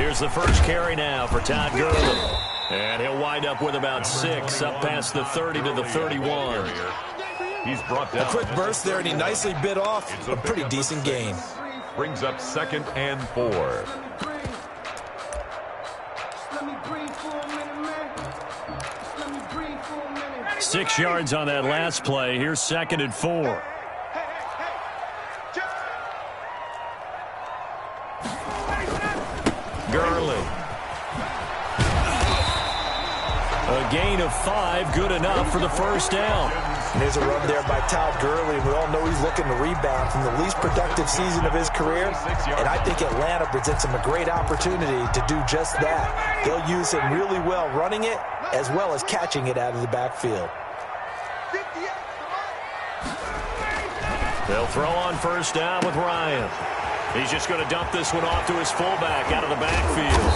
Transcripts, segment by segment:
Here's the first carry now for Todd Gurley. And he'll wind up with about 6, up past the 30 to the 31. He's brought down. A quick burst there, and he nicely bit off a pretty decent gain. Brings up 2nd and 4. 6 yards on that last play. Here's 2nd and 4. Gurley. A gain of 5, good enough for the first down. And there's a run there by Todd Gurley. We all know he's looking to rebound from the least productive season of his career. And I think Atlanta presents him a great opportunity to do just that. They'll use him really well running it as well as catching it out of the backfield. They'll throw on first down with Ryan. He's just going to dump this one off to his fullback out of the backfield.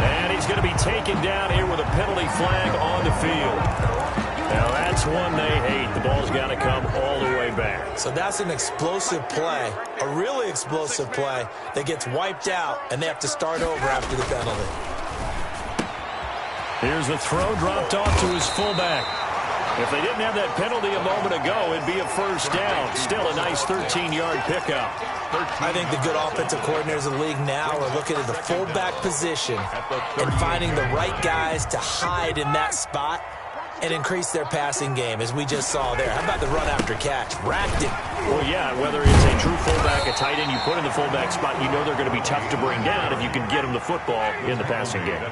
And he's going to be taken down here with a penalty flag on the field. Now that's one they hate. The ball's got to come all the way back. So that's an explosive play, a really explosive play that gets wiped out, and they have to start over after the penalty. Here's the throw dropped off to his fullback. If they didn't have that penalty a moment ago, it'd be a first down. Still a nice 13-yard pickup. I think the good offensive coordinators in the league now are looking at the fullback position and finding the right guys to hide in that spot and increase their passing game, as we just saw there. How about the run after catch? Racked it. Well, yeah, whether it's a true fullback, a tight end, you put in the fullback spot, you know they're going to be tough to bring down if you can get them the football in the passing game.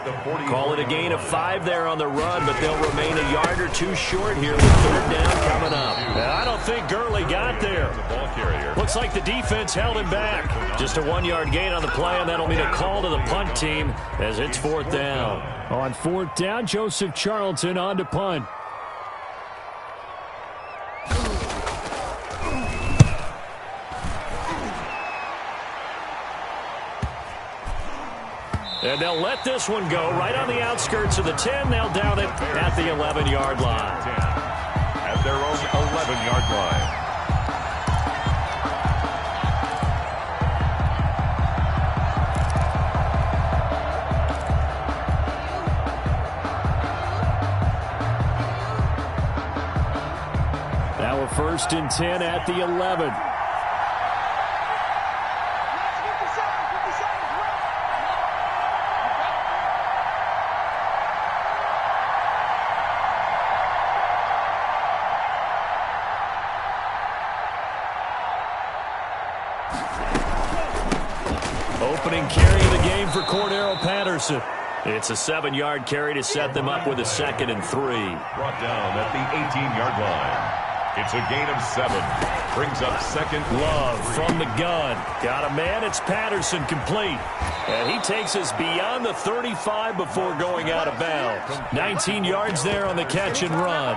Call it a gain of 5 there on the run, but they'll remain a yard or 2 short here with 3rd down coming up. Now, I don't think Gurley got there. Looks like the defense held him back. Just a 1-yard gain on the play, and that'll mean a call to the punt team as it's 4th down. On 4th down, Joseph Charlton on to punt. And they'll let this one go right on the outskirts of the 10. They'll down it at the 11-yard line. At their own 11-yard line. Now a 1st and 10 at the 11. Opening carry of the game for Cordero Patterson. It's a 7-yard carry to set them up with a 2nd and 3. Brought down at the 18-yard line. It's a gain of 7. Brings up 2nd. Love from the gun. Got a man. It's Patterson complete. And he takes us beyond the 35 before going out of bounds. 19 yards there on the catch and run.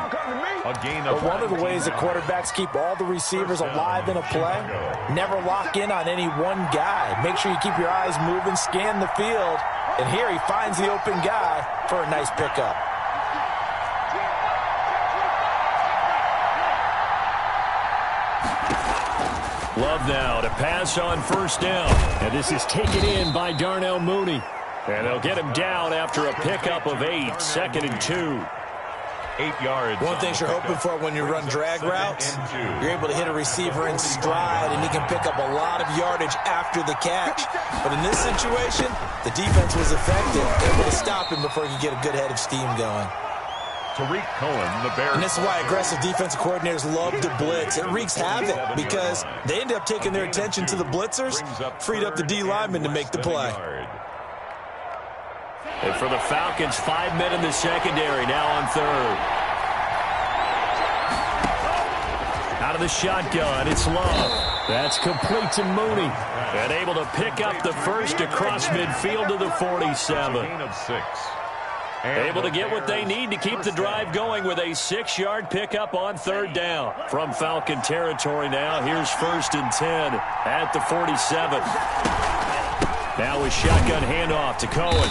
A gain of one of the ways that quarterbacks keep all the receivers alive in a play, never lock in on any one guy. Make sure you keep your eyes moving, scan the field. And here he finds the open guy for a nice pickup. Love now to pass on 1st down. And this is taken in by Darnell Mooney. And they'll get him down after a pickup of 8, 2nd and 2. 8 yards. One thing you're hoping for when you run drag routes, you're able to hit a receiver in stride, and he can pick up a lot of yardage after the catch. But in this situation, the defense was effective, able to stop him before he could get a good head of steam going. Tariq Cohen, the Bears. And this is why aggressive defensive coordinators love to blitz. It wreaks havoc because they end up taking their attention to the blitzers, freed up the D lineman to make the play. And for the Falcons, 5 men in the secondary, now on 3rd. Out of the shotgun, it's Love. That's complete to Mooney. And able to pick up the first across midfield to the 47. Gain of 6. Able to get what they need to keep the drive going with a 6-yard pickup on 3rd down. From Falcon territory now, here's 1st and 10 at the 47. Now a shotgun handoff to Cohen.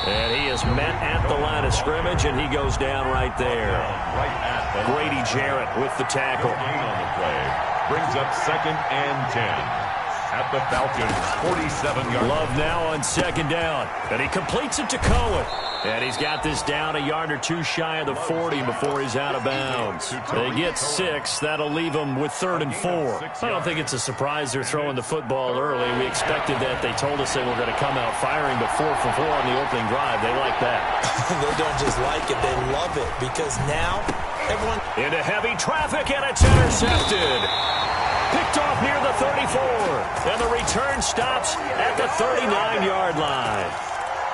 And he is met at the line of scrimmage, and he goes down right there. Grady Jarrett with the tackle. Gain on the play. Brings up 2nd and 10. at the Falcons' 47-yard line. Love now on second down. And he completes it to Cohen. And he's got this down a yard or two shy of the 40 before he's out of bounds. They get 6. That'll leave them with 3rd and 4. I don't think it's a surprise they're throwing the football early. We expected that. They told us they were going to come out firing, but 4 for 4 on the opening drive. They like that. They don't just like it. They love it because now everyone... Into heavy traffic, and it's intercepted. Picked off near the 34. And the return stops at the 39-yard line.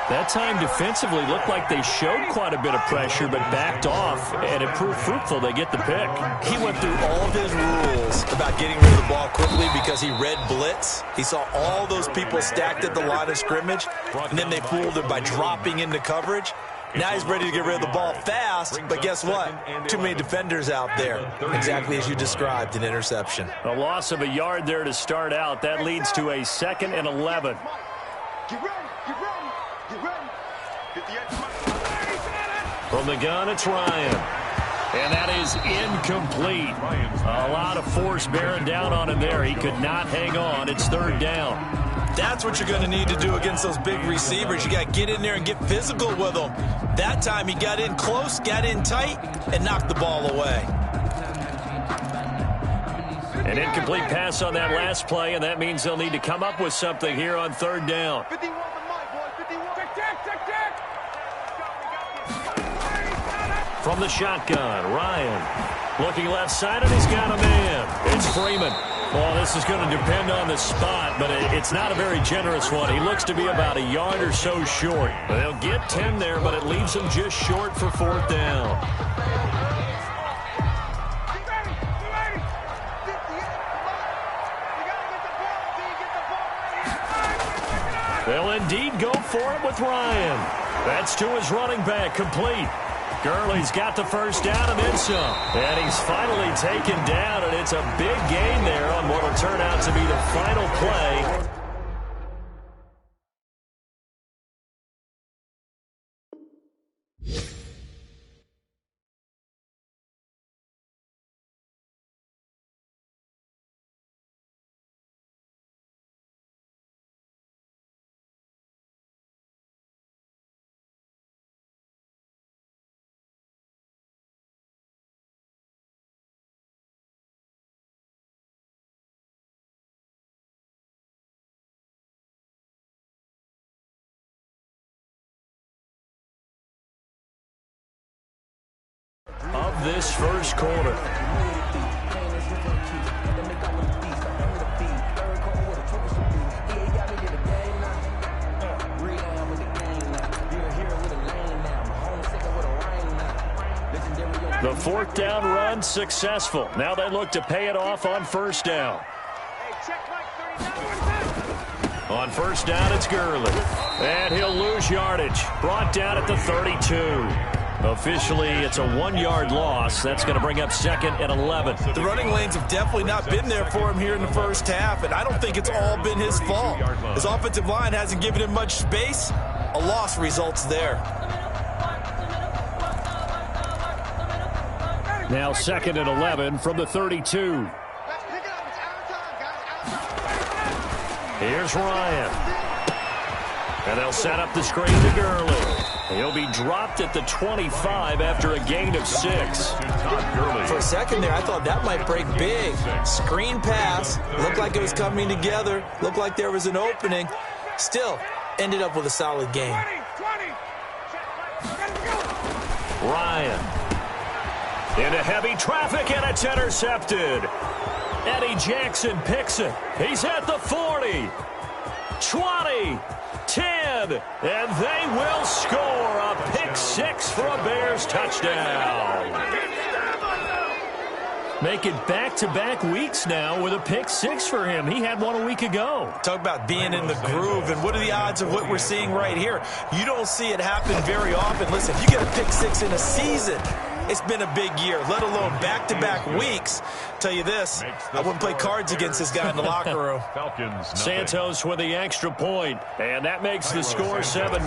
That time defensively looked like they showed quite a bit of pressure but backed off, and it proved fruitful. They get the pick. He went through all of his rules about getting rid of the ball quickly because he read blitz. He saw all those people stacked at the line of scrimmage, and then they fooled him by dropping into coverage. Now he's ready to get rid of the ball fast, but guess what? Too many defenders out there. Exactly as you described, an interception. A loss of a yard there to start out. That leads to a 2nd and 11. From the gun, it's Ryan. And that is incomplete. A lot of force bearing down on him there. He could not hang on. It's 3rd down. That's what you're going to need to do against those big receivers. You got to get in there and get physical with them. That time he got in close, got in tight, and knocked the ball away. An incomplete pass on that last play, and that means they'll need to come up with something here on 3rd down. From the shotgun, Ryan looking left side, and he's got a man. It's Freeman. Well, this is going to depend on the spot, but it's not a very generous one. He looks to be about a yard or so short. They'll get 10 there, but it leaves them just short for 4th down. They'll indeed go for it with Ryan. That's to his running back, complete. Gurley's got the first down and then some. And he's finally taken down, and it's a big gain there on what will turn out to be the final play. Of this first quarter. The 4th down run successful. Now they look to pay it off on 1st down. On 1st down, it's Gurley. And he'll lose yardage. Brought down at the 32. Officially, it's a 1-yard loss. That's going to bring up 2nd and 11. The running lanes have definitely not been there for him here in the first half, and I don't think it's all been his fault. His offensive line hasn't given him much space. A loss results there. Now 2nd and 11 from the 32. Here's Ryan. And they'll set up the screen to Gurley. He'll be dropped at the 25 after a gain of 6. For a second there, I thought that might break big. Screen pass. Looked like it was coming together. Looked like there was an opening. Still, ended up with a solid game. Ryan. Into heavy traffic, and it's intercepted. Eddie Jackson picks it. He's at the 40. 20. 10, and they will score a pick 6 for a Bears touchdown. Make it back-to-back weeks now with a pick 6 for him. He had one a week ago. Talk about being in the groove, and what are the odds of what we're seeing right here? You don't see it happen very often. Listen, if you get a pick 6 in a season, it's been a big year, let alone back-to-back weeks. Tell you this, I wouldn't play cards against this guy in the locker room. Santos with the extra point, and that makes the score 7-0.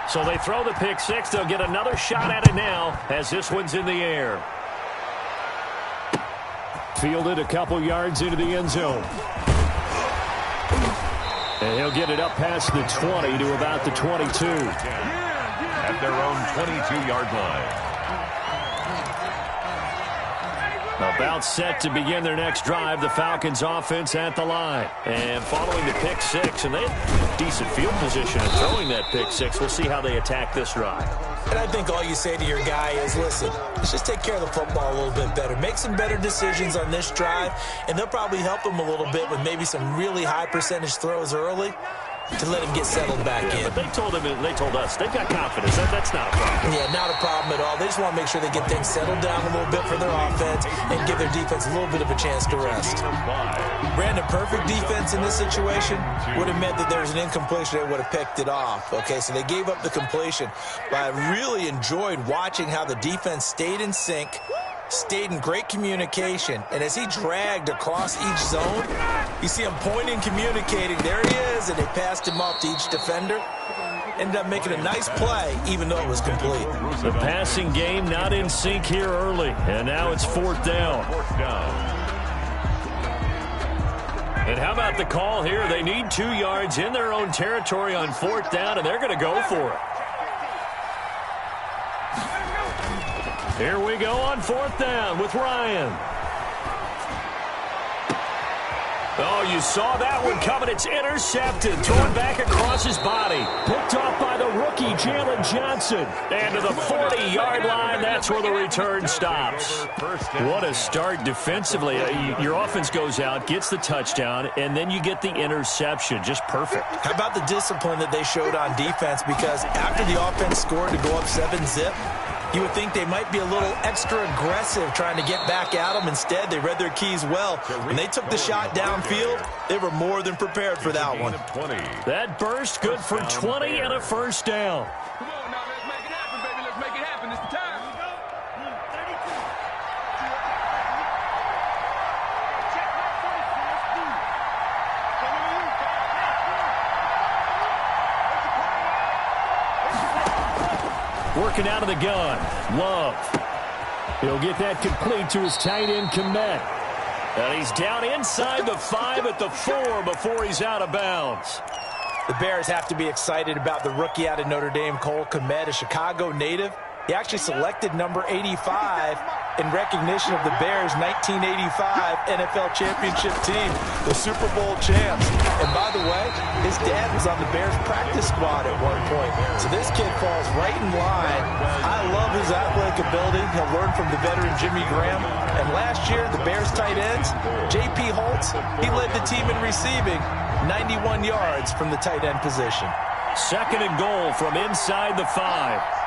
So they throw the pick 6. They'll get another shot at it now as this one's in the air. Fielded a couple yards into the end zone. And he'll get it up past the 20 to about the 22. At their own 22-yard line. About set to begin their next drive, the Falcons offense at the line. And following the pick six, and they have decent field position in throwing that pick six. We'll see how they attack this drive. And I think all you say to your guy is, listen, let's just take care of the football a little bit better. Make some better decisions on this drive, and they'll probably help him a little bit with maybe some really high percentage throws early to let him get settled back in. But they told us, they've got confidence. That's not a problem. Yeah, not a problem at all. They just want to make sure they get things settled down a little bit for their offense and give their defense a little bit of a chance to rest. Brandon, perfect defense in this situation would have meant that there was an incompletion. They would have picked it off. Okay, so they gave up the completion. But I really enjoyed watching how the defense stayed in sync, stayed in great communication, and as he dragged across each zone, you see him pointing, communicating, there he is, and they passed him off to each defender. Ended up making a nice play, even though it was complete. The passing game not in sync here early, and now it's fourth down. And how about the call here? They need 2 yards in their own territory on fourth down, and they're going to go for it. Here we go on fourth down with Ryan. Oh, you saw that one coming. It's intercepted. Thrown back across his body. Picked off by the rookie, Jalen Johnson. And to the 40-yard line, that's where the return stops. What a start defensively. Your offense goes out, gets the touchdown, and then you get the interception. Just perfect. How about the discipline that they showed on defense? Because after the offense scored to go up 7-zip, you would think they might be a little extra aggressive trying to get back at them. Instead, they read their keys well. When they took the shot downfield, they were more than prepared for that one. That burst good for 20 and a first down. Come on now, let's make it happen, baby. Let's make it happen. It's the time. Working out of the gun. Love. He'll get that complete to his tight end, Komet. And he's down inside the 5 at the 4 before he's out of bounds. The Bears have to be excited about the rookie out of Notre Dame, Cole Komet, a Chicago native. He actually selected number 85 in recognition of the Bears' 1985 NFL championship team, the Super Bowl champs. And by the way, his dad was on the Bears practice squad at one point. So this kid falls right in line. I love his athletic ability. He'll learn from the veteran Jimmy Graham. And last year, the Bears tight ends, J.P. Holtz, he led the team in receiving 91 yards from the tight end position. Second and goal from inside the 5.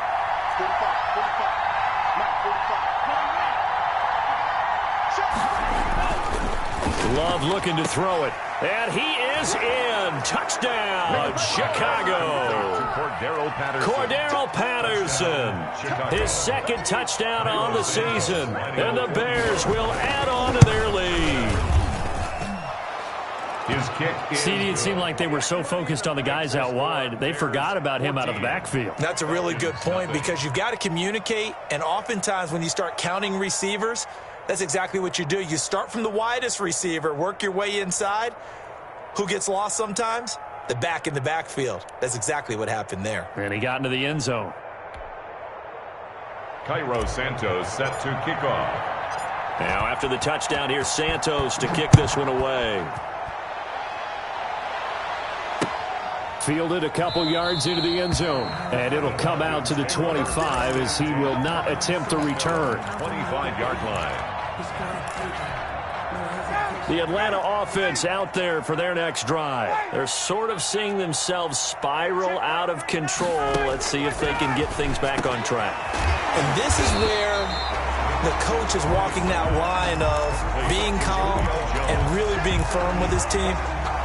Love looking to throw it. And he is in. Touchdown, Chicago. Cordero Patterson. His second touchdown on the season. And the Bears will add on to their lead. CD, it seemed like they were so focused on the guys out wide, they forgot about him out of the backfield. That's a really good point because you've got to communicate, and oftentimes when you start counting receivers, that's exactly what you do. You start from the widest receiver, work your way inside. Who gets lost sometimes? The back in the backfield. That's exactly what happened there. And he got into the end zone. Cairo Santos set to kick off. Now after the touchdown, here's Santos to kick this one away. Fielded a couple yards into the end zone. And it'll come out to the 25 as he will not attempt a return. 25-yard line. The Atlanta offense out there for their next drive. They're sort of seeing themselves spiral out of control. Let's see if they can get things back on track. And this is where the coach is walking that line of being calm and really being firm with his team.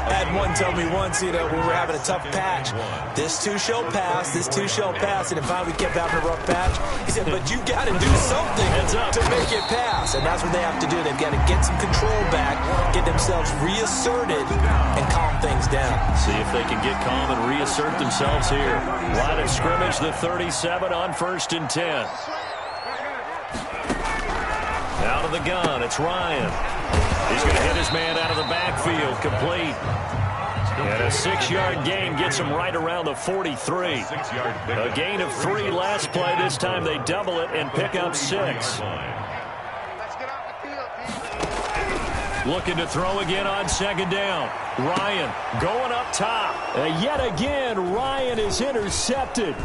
I had one tell me once, when we were having a tough patch, this too shall pass, this too shall pass, and finally we kept having a rough patch. He said, but you got to do something to make it pass, and that's what they have to do. They've got to get some control back, get themselves reasserted, and calm things down. See if they can get calm and reassert themselves here. Line of scrimmage, the 37 on 1st and 10. Out of the gun, it's Ryan. He's going to hit his man out of the backfield, complete. And a 6-yard gain gets him right around the 43. A gain of 3 last play. This time they double it and pick up 6. Looking to throw again on 2nd down. Ryan going up top. Yet again, Ryan is intercepted.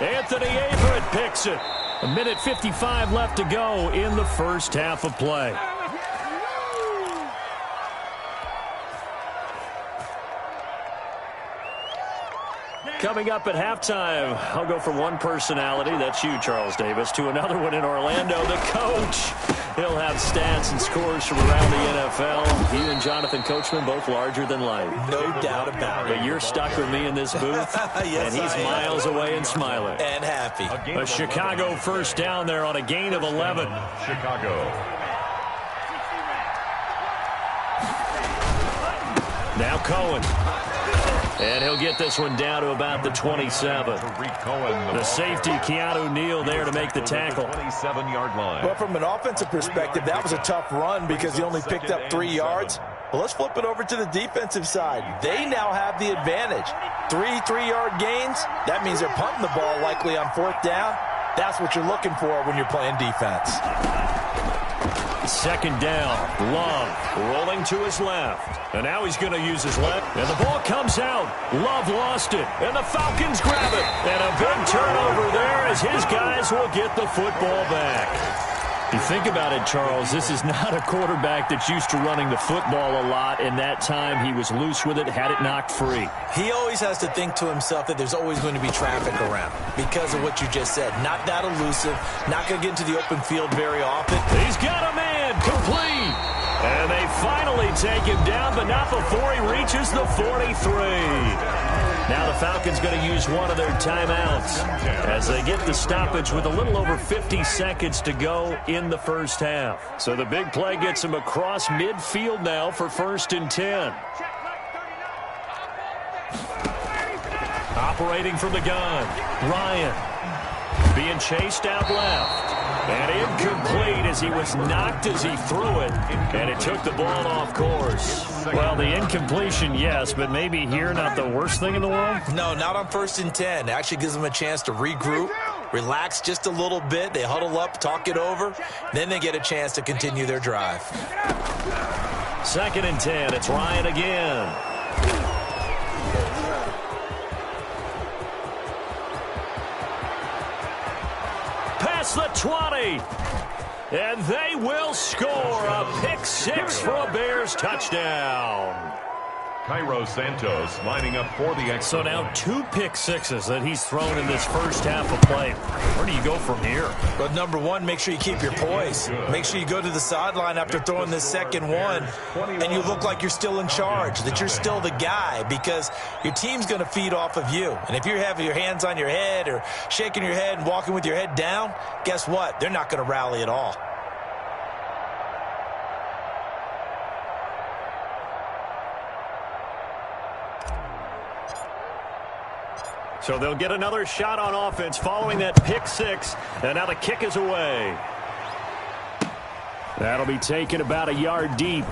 Anthony Averett picks it. 1:55 left to go in the first half of play. Coming up at halftime, I'll go from one personality, that's you, Charles Davis, to another one in Orlando, the coach. He'll have stats and scores from around the NFL. He and Jonathan Coachman both larger than life. No doubt about it. But you're stuck with me in this booth, yes, and he's miles away and smiling. And happy. A Chicago first down there on a gain of 11. Chicago. Now Cohen. And he'll get this one down to about the 27. The safety, Keanu Neal, there to make the tackle. 27-yard line. Well, from an offensive perspective, that was a tough run because he only picked up 3 yards. Well, let's flip it over to the defensive side. They now have the advantage. 3 3-yard gains. That means they're punting the ball likely on 4th down. That's what you're looking for when you're playing defense. 2nd down. Love rolling to his left. And now he's going to use his left. And the ball comes out. Love lost it. And the Falcons grab it. And a big turnover there as his guys will get the football back. You think about it, Charles, this is not a quarterback that's used to running the football a lot. In that time, he was loose with it, had it knocked free. He always has to think to himself that there's always going to be traffic around because of what you just said. Not that elusive, not going to get into the open field very often. He's got a man, complete. And they finally take him down, but not before he reaches the 43. Now the Falcons going to use one of their timeouts as they get the stoppage with a little over 50 seconds to go in the first half. So the big play gets him across midfield now for 1st and 10. Operating from the gun, Ryan being chased out left. And incomplete as he was knocked as he threw it. And it took the ball off course. Well, the incompletion, yes, but maybe here not the worst thing in the world? No, not on 1st and 10. It actually gives them a chance to regroup, relax just a little bit. They huddle up, talk it over. Then they get a chance to continue their drive. 2nd and 10. It's Ryan again. The 20, and they will score a pick 6 for a Bears touchdown. Cairo Santos lining up for the extra. So now 2 pick 6s that he's thrown in this first half of play. Where do you go from here? But number one, make sure you keep your poise. Make sure you go to the sideline after throwing this second one, and you look like you're still in charge, that you're still the guy, because your team's going to feed off of you. And if you're having your hands on your head or shaking your head and walking with your head down, guess what? They're not going to rally at all. So they'll get another shot on offense following that pick 6, and now the kick is away. That'll be taken about a yard deep.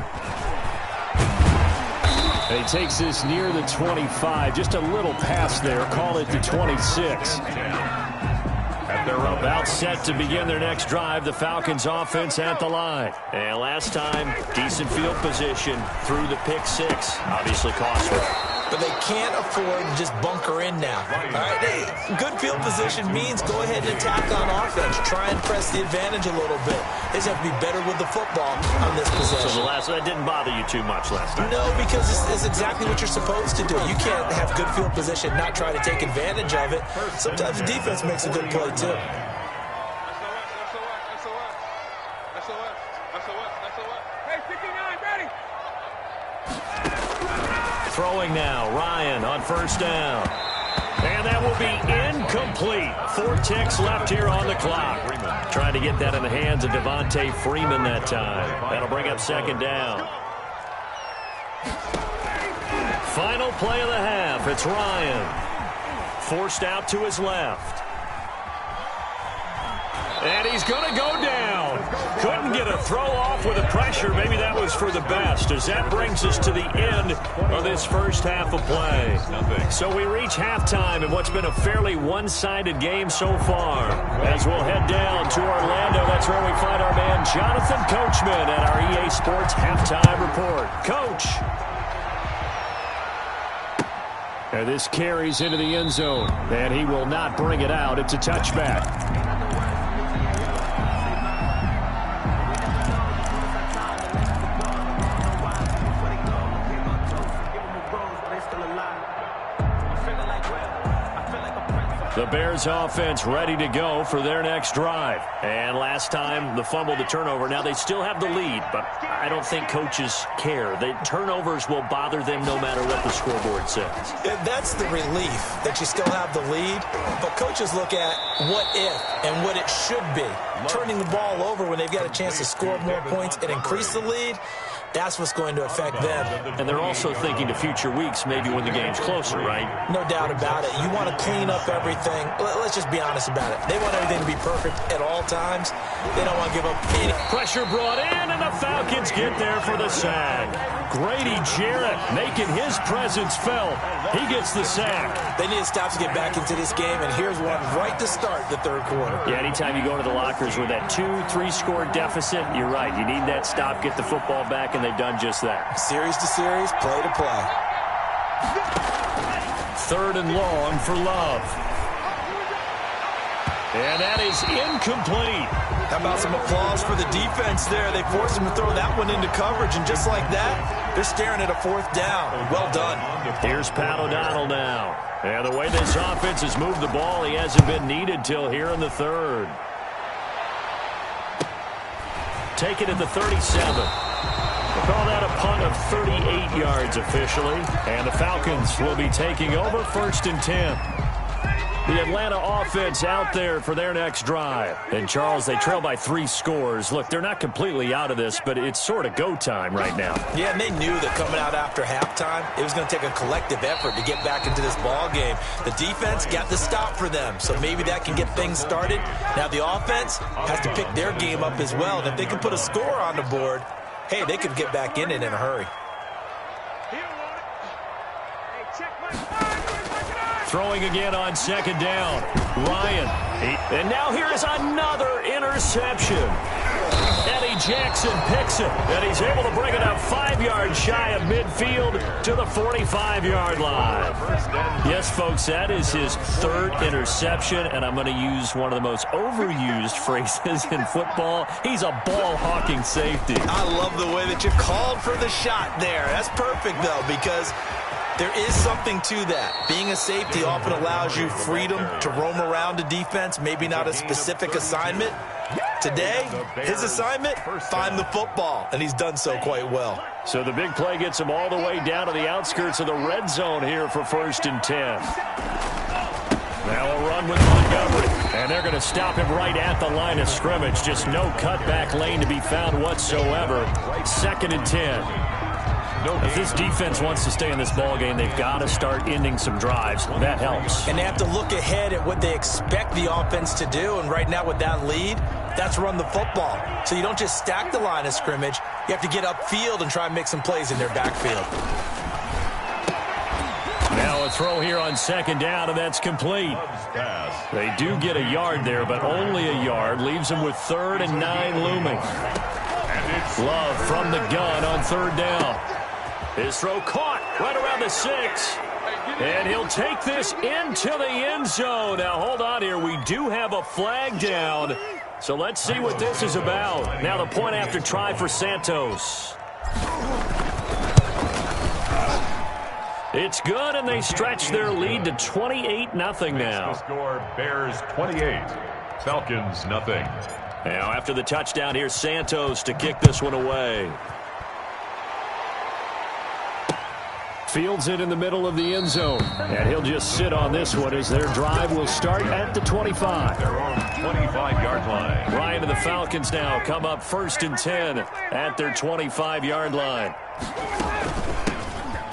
And he takes this near the 25, just a little pass there, call it the 26. They're about set to begin their next drive. The Falcons offense at the line. And last time, decent field position through the pick 6. Obviously costly. But they can't afford to just bunker in now. All right, good field position means go ahead and attack on offense. Try and press the advantage a little bit. They just have to be better with the football on this possession. So that didn't bother you too much last time? No, because it's exactly what you're supposed to do. You can't have good field position and not try to take advantage of it. Sometimes the defense makes a good play, too. Throwing now, Ryan on first down. And that will be incomplete. 4 ticks left here on the clock. Trying to get that in the hands of Devontae Freeman that time. That'll bring up second down. Final play of the half. It's Ryan. Forced out to his left. And he's going to go down. Couldn't get a throw off with the pressure. Maybe that was for the best, as that brings us to the end of this first half of play. So we reach halftime in what's been a fairly one-sided game so far. As we'll head down to Orlando, that's where we find our man Jonathan Coachman at our EA Sports Halftime Report. Coach. And this carries into the end zone, and he will not bring it out. It's a touchback. The Bears offense ready to go for their next drive. And last time, the fumble, the turnover. Now, they still have the lead, but I don't think coaches care. The turnovers will bother them no matter what the scoreboard says. Yeah, that's the relief that you still have the lead. But coaches look at what if and what it should be. Turning the ball over when they've got a chance to score more points and increase the lead, that's what's going to affect them. And they're also thinking to future weeks, maybe when the game's closer, right? No doubt about it. You want to clean up everything. Let's just be honest about it. They want everything to be perfect at all times. They don't want to give up any. Pressure brought in, and the Falcons get there for the sack. Grady Jarrett making his presence felt. He gets the sack. They need to stop to get back into this game, and here's one right to start the third quarter. Yeah, anytime you go to the lockers with that 2-3 score deficit, you're right. You need that stop, get the football back, and they've done just that. Series to series, play to play. Third and long for Love. And that is incomplete. How about some applause for the defense there? They forced him to throw that one into coverage, and just like that, they're staring at a fourth down. Well done. Here's Pat O'Donnell now. And the way this offense has moved the ball, he hasn't been needed till here in the third. Take it at the 37. We'll call that a punt of 38 yards officially. And the Falcons will be taking over 1st and 10. The Atlanta offense out there for their next drive. And, Charles, they trail by 3 scores. Look, they're not completely out of this, but it's sort of go time right now. Yeah, and they knew that coming out after halftime, it was going to take a collective effort to get back into this ball game. The defense got the stop for them, so maybe that can get things started. Now the offense has to pick their game up as well. And if they can put a score on the board, hey, they could get back in it in a hurry. Throwing again on 2nd down. Ryan. And now here is another interception. Eddie Jackson picks it. And he's able to bring it up 5 yards shy of midfield to the 45-yard line. Yes, folks, that is his 3rd interception. And I'm going to use one of the most overused phrases in football. He's a ball-hawking safety. I love the way that you called for the shot there. That's perfect, though, because there is something to that. Being a safety often allows you freedom to roam around a defense, maybe not a specific assignment. Today, his assignment, find the football, and he's done so quite well. So the big play gets him all the way down to the outskirts of the red zone here for 1st and 10. Now a run with Montgomery, and they're going to stop him right at the line of scrimmage. Just no cutback lane to be found whatsoever. 2nd and 10. If this defense wants to stay in this ballgame, they've got to start ending some drives. That helps. And they have to look ahead at what they expect the offense to do. And right now with that lead, that's run the football. So you don't just stack the line of scrimmage. You have to get upfield and try and make some plays in their backfield. Now a throw here on 2nd down, and that's complete. They do get a yard there, but only a yard. Leaves them with 3rd and 9 looming. Love from the gun on 3rd down. His throw caught right around the 6. And he'll take this into the end zone. Now, hold on here. We do have a flag down. So let's see what this is about. Now the point after try for Santos. It's good, and they stretch their lead to 28-0 now. Score Bears 28, Falcons nothing. Now after the touchdown, here's Santos to kick this one away. Fields it in the middle of the end zone. And he'll just sit on this one as their drive will start at the 25. Their own 25-yard line. Ryan and the Falcons now come up 1st and 10 at their 25-yard line.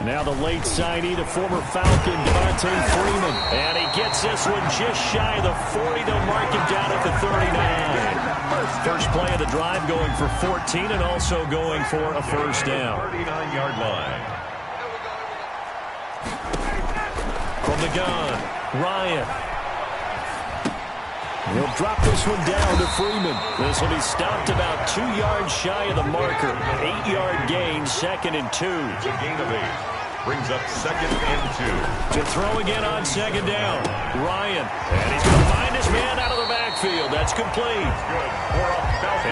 Now the late signee, the former Falcon, Devontae Freeman. And he gets this one just shy of the 40. They'll mark him down at the 39. First play of the drive going for 14 and also going for a first down. 39-yard line. From the gun, Ryan. He'll drop this one down to Freeman. This will be stopped about 2 yards shy of the marker. 8-yard gain, 2nd and 2. It's a gain of 8. Brings up 2nd and 2. To throw again on 2nd down, Ryan. And he's going to find his man out of the backfield. That's complete.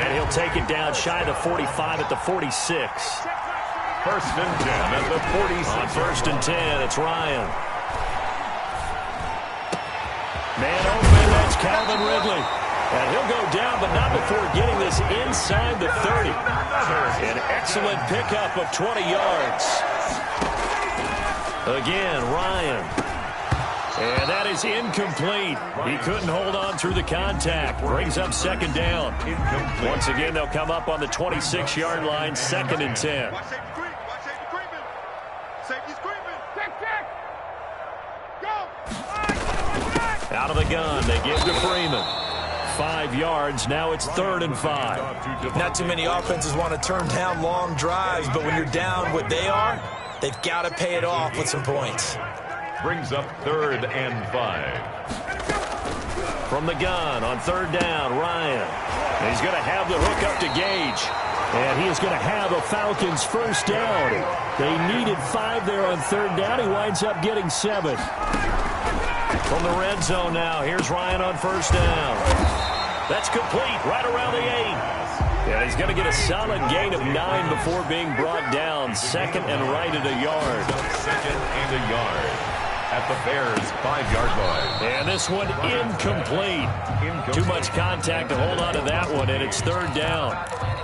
And he'll take it down shy of the 45 at the 46. First and 10 at the 46. On 1st and 10, it's Ryan. Man open, that's Calvin Ridley. And he'll go down, but not before getting this inside the 30. An excellent pickup of 20 yards. Again, Ryan. And that is incomplete. He couldn't hold on through the contact. Brings up 2nd down. Once again, they'll come up on the 26-yard line, 2nd and 10. Out of the gun, they give to Freeman. 5 yards, now it's 3rd and 5. Not too many offenses want to turn down long drives, but when you're down what they are, they've got to pay it off with some points. Brings up 3rd and 5. From the gun on 3rd down, Ryan. And he's going to have the hook up to Gage. And he is going to have a Falcons first down. They needed 5 there on 3rd down. He winds up getting 7. From the red zone now, here's Ryan on 1st down. That's complete, right around the 8. Yeah, he's going to get a solid gain of 9 before being brought down. 2nd and right at a yard. 2nd and a yard at the Bears' 5-yard line. And this one incomplete. Too much contact to hold on to that one, and it's 3rd down.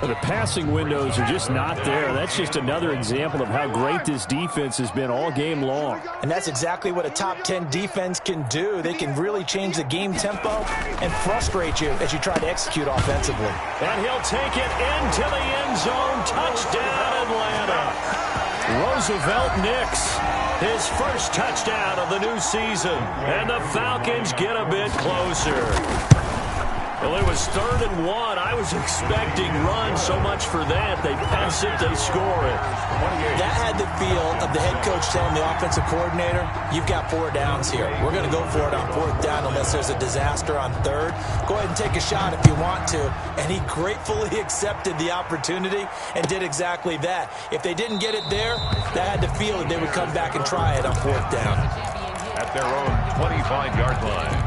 But the passing windows are just not there. That's just another example of how great this defense has been all game long. And that's exactly what a top 10 defense can do. They can really change the game tempo and frustrate you as you try to execute offensively. And he'll take it into the end zone. Touchdown, Atlanta. Roosevelt Nix, his first touchdown of the new season. And the Falcons get a bit closer. Well, it was 3rd and 1. I was expecting runs, so much for that. They pass it, they score it. That had the feel of the head coach telling the offensive coordinator, you've got 4 downs here. We're going to go for it on 4th down unless there's a disaster on 3rd. Go ahead and take a shot if you want to. And he gratefully accepted the opportunity and did exactly that. If they didn't get it there, that had the feel that they would come back and try it on 4th down. At their own 25-yard line.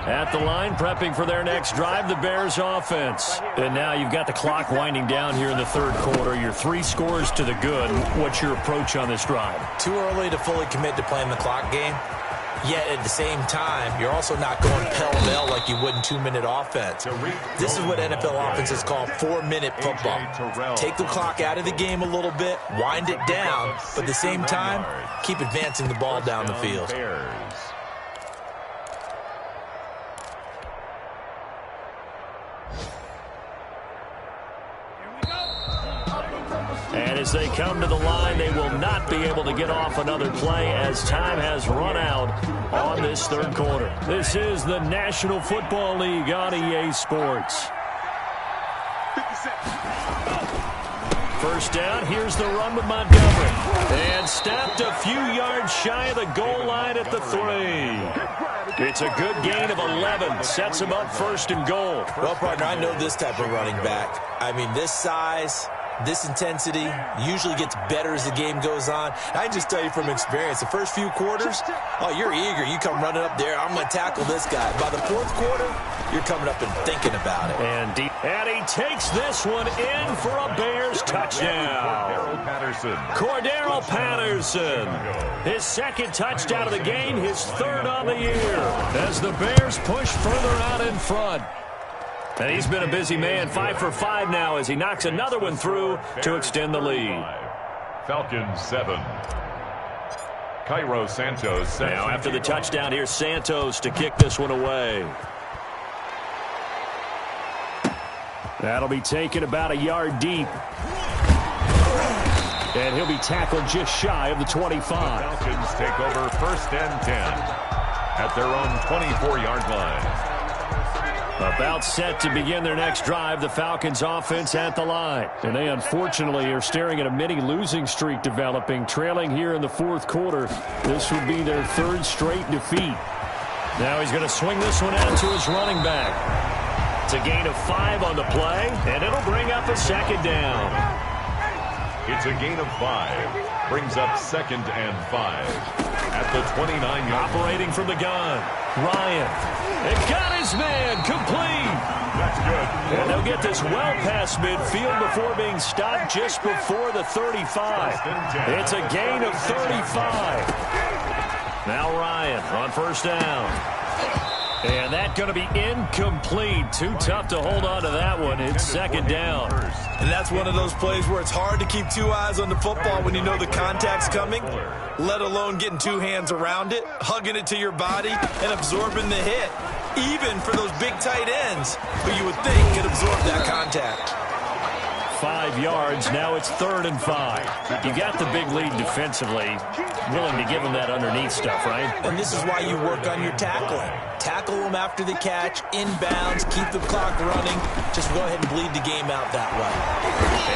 At the line, prepping for their next drive, the Bears offense. And now you've got the clock winding down here in the 3rd quarter. You're 3 scores to the good. What's your approach on this drive? Too early to fully commit to playing the clock game. Yet at the same time, you're also not going pell-mell like you would in 2-minute offense. This is what NFL offenses call 4-minute football. Take the clock out of the game a little bit, wind it down, but at the same time, keep advancing the ball down the field. And as they come to the line, they will not be able to get off another play as time has run out on this 3rd quarter. This is the National Football League on EA Sports. First down, here's the run with Montgomery. And stopped a few yards shy of the goal line at the 3. It's a good gain of 11. Sets him up 1st and goal. Well, partner, I know this type of running back. I mean, this size, this intensity usually gets better as the game goes on. I can just tell you from experience, the first few quarters, oh, you're eager. You come running up there, I'm going to tackle this guy. By the 4th quarter, you're coming up and thinking about it. And he takes this one in for a Bears touchdown. Cordero Patterson. His 2nd touchdown of the game, his 3rd on the year. As the Bears push further out in front. And he's been a busy man, 5 for 5 now as he knocks another one through to extend the lead. Falcons 7. Cairo Santos. Now after the touchdown, here's Santos to kick this one away. That'll be taken about a yard deep. And he'll be tackled just shy of the 25. Falcons take over 1st and 10 at their own 24-yard line. About set to begin their next drive, the Falcons offense at the line. And they unfortunately are staring at a mini losing streak developing, trailing here in the 4th quarter. This would be their 3rd straight defeat. Now he's going to swing this one out to his running back. It's a gain of 5 on the play, and it'll bring up a 2nd down. It's a gain of 5. Brings up 2nd and 5 at the 29-yard. Operating from the gun, Ryan. It got his man complete. That's good. And they'll get this well past midfield before being stopped just before the 35. It's a gain of 35. Now Ryan on 1st down. And that's going to be incomplete. Too tough to hold on to that one. It's 2nd down. And that's one of those plays where it's hard to keep 2 eyes on the football when you know the contact's coming, let alone getting 2 hands around it, hugging it to your body, and absorbing the hit. Even for those big tight ends who you would think could absorb that contact. 5 yards. Now it's 3rd and 5. You got the big lead defensively. Willing to give them that underneath stuff, right? And this is why you work on your tackling. Tackle them after the catch, inbounds, keep the clock running. Just go ahead and bleed the game out that way.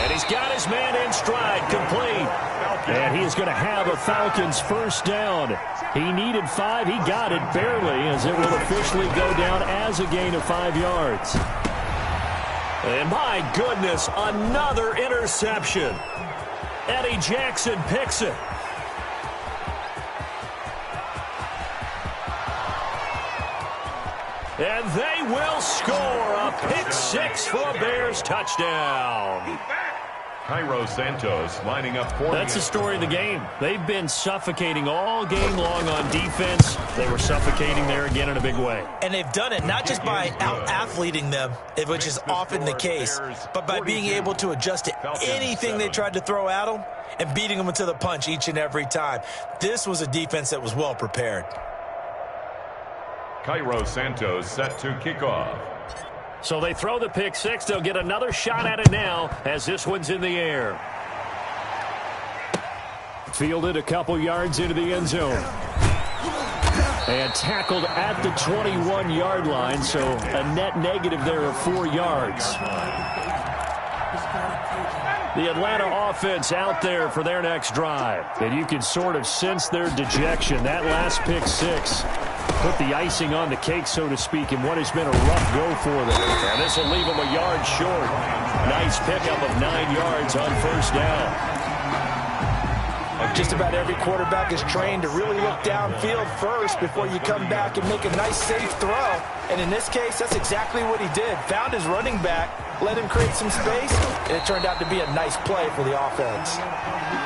And he's got his man in stride, complete. And he is going to have a Falcons 1st down. He needed 5. He got it barely, as it will officially go down as a gain of 5 yards. And my goodness, another interception. Eddie Jackson picks it. And they will score a pick-6 for a Bears touchdown. Cairo Santos lining up for That's the story of the game. They've been suffocating all game long on defense. They were suffocating there again in a big way. And they've done it not just by out-athleting them, which is often the case, but by being able to adjust to anything they tried to throw at them and beating them into the punch each and every time. This was a defense that was well prepared. Cairo Santos set to kick off. So they throw the pick-6. They'll get another shot at it now as this one's in the air. Fielded a couple yards into the end zone. And tackled at the 21-yard line, so a net negative there of 4 yards. The Atlanta offense out there for their next drive. And you can sort of sense their dejection. That last pick-6 put the icing on the cake, so to speak, in what has been a rough go for them. And this will leave them a yard short. Nice pickup of 9 yards on 1st down. Just about every quarterback is trained to really look downfield first before you come back and make a nice, safe throw. And in this case, that's exactly what he did. Found his running back, let him create some space, and it turned out to be a nice play for the offense.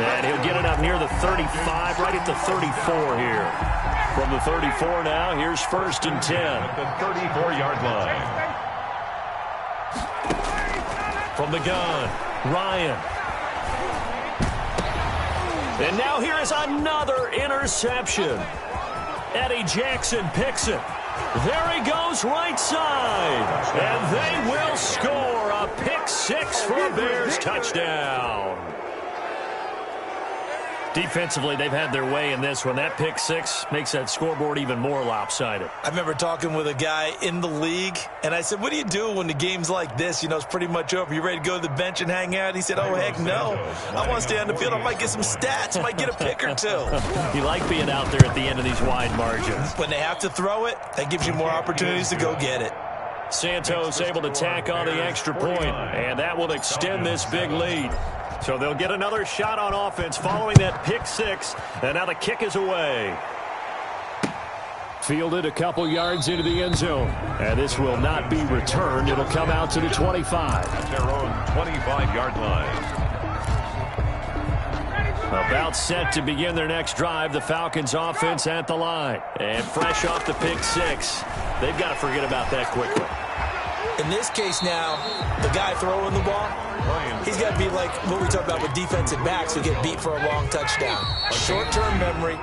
And he'll get it up near the 35, right at the 34 here. From the 34 now, here's 1st and 10. At the 34-yard line. From the gun, Ryan. And now here is another interception. Eddie Jackson picks it. There he goes right side. And they will score a pick-6 for a Bears touchdown. Defensively, they've had their way in this one. That pick-6 makes that scoreboard even more lopsided. I remember talking with a guy in the league, and I said, what do you do when the game's like this? You know, it's pretty much over. You ready to go to the bench and hang out? He said, oh, heck no. I want to stay on the field. I might get some stats. I might get a pick or two. You like being out there at the end of these wide margins. When they have to throw it, that gives you more opportunities to go get it. Santos able to tack on the extra point, and that will extend this big lead. So they'll get another shot on offense following that pick-6, and now the kick is away. Fielded a couple yards into the end zone, and this will not be returned. It'll come out to the 25. At their own 25-yard line. About set to begin their next drive, the Falcons offense at the line. And fresh off the pick-6, they've got to forget about that quickly. In this case now, the guy throwing the ball, he's got to be like what we talk about with defensive backs who get beat for a long touchdown. Short-term memory,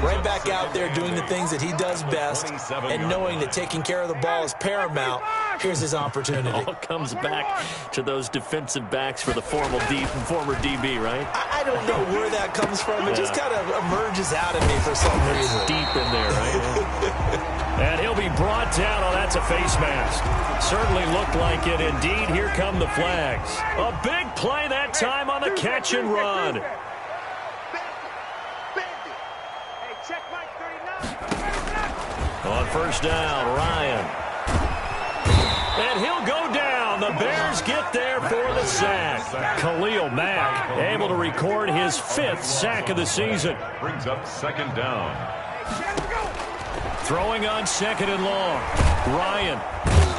right back out there doing the things that he does best, and knowing that taking care of the ball is paramount. Here's his opportunity. All comes back to those defensive backs for the former DB, right? I don't know where that comes from. It just kind of emerges out of me for some reason. Deep in there, right? And he'll be brought down. Oh, that's a face mask. Certainly looked like it. Indeed, here come the flags. A big play that time on the catch and run. On first down, Ryan. And he'll go down. The Bears get there for the sack. Khalil Mack able to record his 5th sack of the season. Brings up second down. Throwing on second and long. Ryan.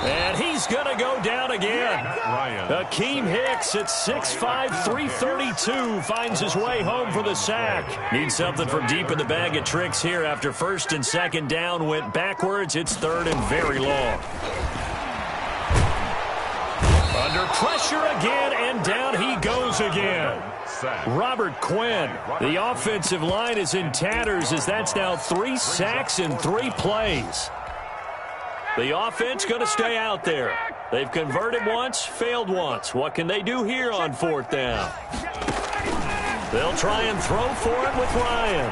And he's going to go down again. Ryan. Akeem Hicks at 6'5", 332 finds his way home for the sack. Needs something from deep in the bag of tricks here after first and second down went backwards. It's third and very long. Under pressure again, and down he goes again. Robert Quinn. The offensive line is in tatters as that's now 3 sacks in 3 plays. The offense going to stay out there. They've converted once, failed once. What can they do here on 4th down? They'll try and throw for it with Ryan.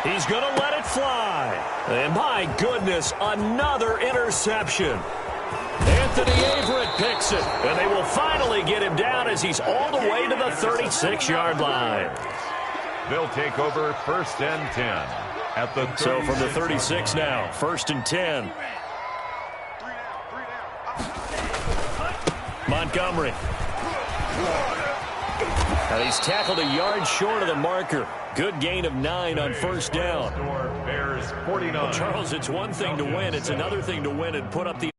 He's going to let it fly. And my goodness, another interception. Anthony Averett picks it, and they will finally get him down as he's all the way to the 36-yard line. They'll take over 1st and 10 at the 36. So from the 36 now, 1st and 10. Montgomery. Now he's tackled a yard short of the marker. Good gain of 9 on first down. Bears 49. Well, Charles, it's one thing to win. It's another thing to win and put up the